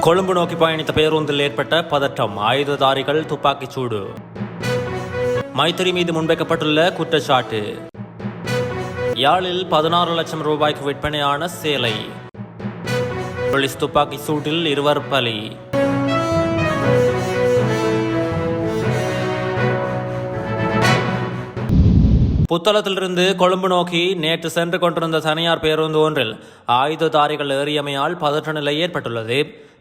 கொழும்பு நோக்கி பயணித்த பேருந்தில் ஏற்பட்ட பதட்டம், ஆயுததாரிகள் துப்பாக்கிச் சூடு. மைத்திரி மீது முன்வைக்கப்பட்டுள்ள குற்றச்சாட்டு. யாழில் 16 லட்சம் ரூபாய்க்கு விற்பனையான சேலை. போலீஸ் துப்பாக்கி சூட்டில் 2 பலி. புத்தளத்திலிருந்து கொழும்பு நோக்கி நேற்று சென்று கொண்டிருந்த தனியார் பேருந்து ஒன்றில் ஆயுததாரிகள் ஏறியமையால் பதற்ற நிலை ஏற்பட்டுள்ளது.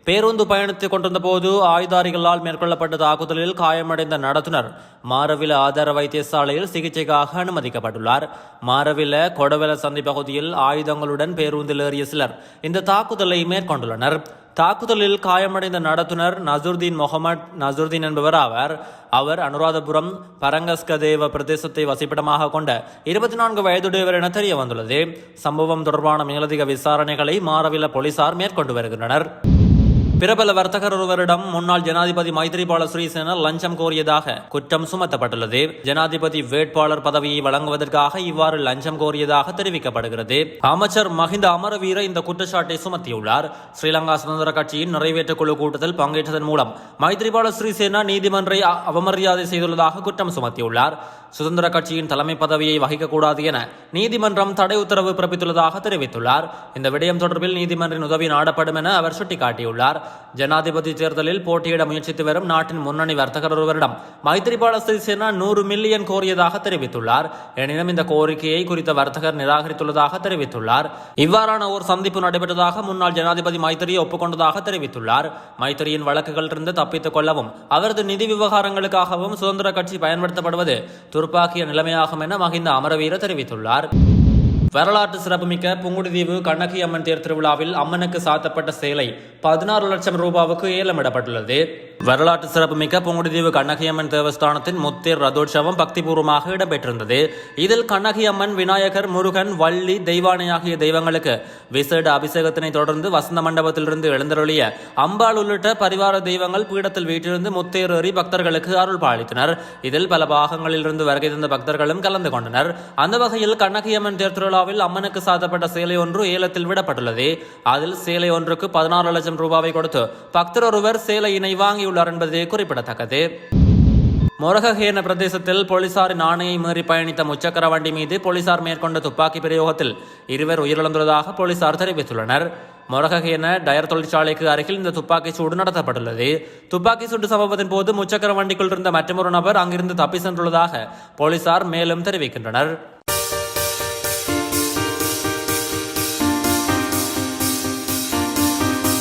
பேருந்து பயணித்துக் கொண்டிருந்த போது ஆயுதாரிகளால் மேற்கொள்ளப்பட்ட தாக்குதலில் காயமடைந்த நடத்துனர் மாரவில ஆதார வைத்தியசாலையில் சிகிச்சைக்காக அனுமதிக்கப்பட்டுள்ளார். மாரவில கொடவெல சந்தி பகுதியில் ஆயுதங்களுடன் பேருந்தில் ஏறிய சிலர் இந்த தாக்குதலை மேற்கொண்டுள்ளனர். தாக்குதலில் காயமடைந்த நடத்துனர் நசுர்தீன் முகமது நசுர்தீன் என்பவர் ஆவார். அவர் அனுராதபுரம் பரங்கஸ்கதேவ பிரதேசத்தை வசிப்பிடமாக கொண்ட 24 வயதுடையவர் என தெரிய வந்துள்ளது. சம்பவம் தொடர்பான மேலதிக விசாரணைகளை மாரவில போலீசார் மேற்கொண்டு வருகின்றனர். பிரபல வர்த்தகர் ஒருவரிடம் முன்னாள் ஜனாதிபதி மைத்ரிபால சிறிசேன லஞ்சம் கோரியதாக குற்றம் சுமத்தப்பட்டுள்ளது. ஜனாதிபதி வேட்பாளர் பதவியை வழங்குவதற்காக இவ்வாறு லஞ்சம் கோரியதாக தெரிவிக்கப்படுகிறது. அமைச்சர் மஹிந்த அமரவீர இந்த குற்றச்சாட்டை சுமத்தியுள்ளார். ஸ்ரீலங்கா சுதந்திர கட்சியின் நிறைவேற்று குழு கூட்டத்தில் பங்கேற்றதன் மூலம் மைத்ரிபால சிறிசேனா நீதிமன்றை அவமரியாதை செய்துள்ளதாக குற்றம் சுமத்தியுள்ளார். சுதந்திர கட்சியின் தலைமை பதவியை வகிக்கக்கூடாது என நீதிமன்றம் தடை உத்தரவு பிறப்பித்துள்ளதாக தெரிவித்துள்ளார். இந்த விடயம் தொடர்பில் நீதிமன்றின் உதவி நாடப்படும் என அவர் சுட்டிக்காட்டியுள்ளார். ஜனாதிபதி தேர்தலில் போட்டியிட முயற்சித்து வரும் நாட்டின் முன்னணி வர்த்தகர் ஒருவரிடம் மைத்ரிபால சிறிசேனா 100 மில்லியன் கோரியதாக தெரிவித்துள்ளார். எனினும் இந்த கோரிக்கையை குறித்த வர்த்தகர் நிராகரித்துள்ளதாக தெரிவித்துள்ளார். இவ்வாறான ஒரு சந்திப்பு நடைபெற்றதாக முன்னாள் ஜனாதிபதி மைத்திரி ஒப்புக்கொண்டதாக தெரிவித்துள்ளார். மைத்திரியின் வழக்குகளிலிருந்து தப்பித்துக் கொள்ளவும் அவரது நிதி விவகாரங்களுக்காகவும் சுதந்திர கட்சி பயன்படுத்தப்படுவது துர்ப்பாக்கிய நிலைமையாகும் என மஹிந்த அமரவீர தெரிவித்துள்ளார். வரலாற்று சிறப்புமிக்க புங்குடுதீவு கண்ணகி அம்மன் தேர் திருவிழாவில் அம்மனுக்கு சாத்தப்பட்ட சேலை 16 லட்சம் ரூபாவுக்கு ஏலமிடப்பட்டுள்ளது. வரலாற்று சிறப்புமிக்க புங்குடுதீவு கண்ணகி அம்மன் தேவஸ்தானத்தின் முத்தேர் ரதோற்சவம் பக்திபூர்வமாக இடம்பெற்றிருந்தது. இதில் கண்ணகி அம்மன், விநாயகர், முருகன், வள்ளி, தெய்வானை ஆகிய தெய்வங்களுக்கு விசேட அபிஷேகத்தினை தொடர்ந்து வசந்த மண்டபத்திலிருந்து எழுந்தருளிய அம்பாள் உள்ளிட்ட பரிவார தெய்வங்கள் பீடத்தில் வீட்டிலிருந்து முத்தேறி பக்தர்களுக்கு அருள் பாலித்தனர். இதில் பல பாகங்களில் இருந்து வருகை தந்த பக்தர்களும் கலந்து கொண்டனர். அந்த வகையில் கண்ணகி அம்மன் தேர் திருவிழாவில் அம்மனுக்கு சாத்தப்பட்ட சேலை ஒன்று ஏலத்தில் விடப்பட்டுள்ளது. அதில் சேலை ஒன்றுக்கு 16 லட்சம் ரூபாவை கொடுத்து பக்தர் ஒருவர் சேலையினை வாங்கியுள்ளார் என்பது குறிப்பிடத்தக்கது. மொரகஹேன பிரதேசத்தில் போலீசாரின் ஆணையை மீறி பயணித்த முச்சக்கர வண்டி மீது போலீசார் மேற்கொண்ட துப்பாக்கி பிரயோகத்தில் 2 உயிரிழந்துள்ளதாக போலீசார் தெரிவித்துள்ளனர். மொரகஹேன டயர் தொழிற்சாலைக்கு அருகில் இந்த துப்பாக்கி சூடு நடத்தப்பட்டுள்ளது. துப்பாக்கி சூடு சம்பவத்தின் போது முச்சக்கர வண்டிக்குள் இருந்த மற்றொரு நபர் அங்கிருந்து தப்பி சென்றுள்ளதாக போலீசார் மேலும் தெரிவிக்கின்றனர்.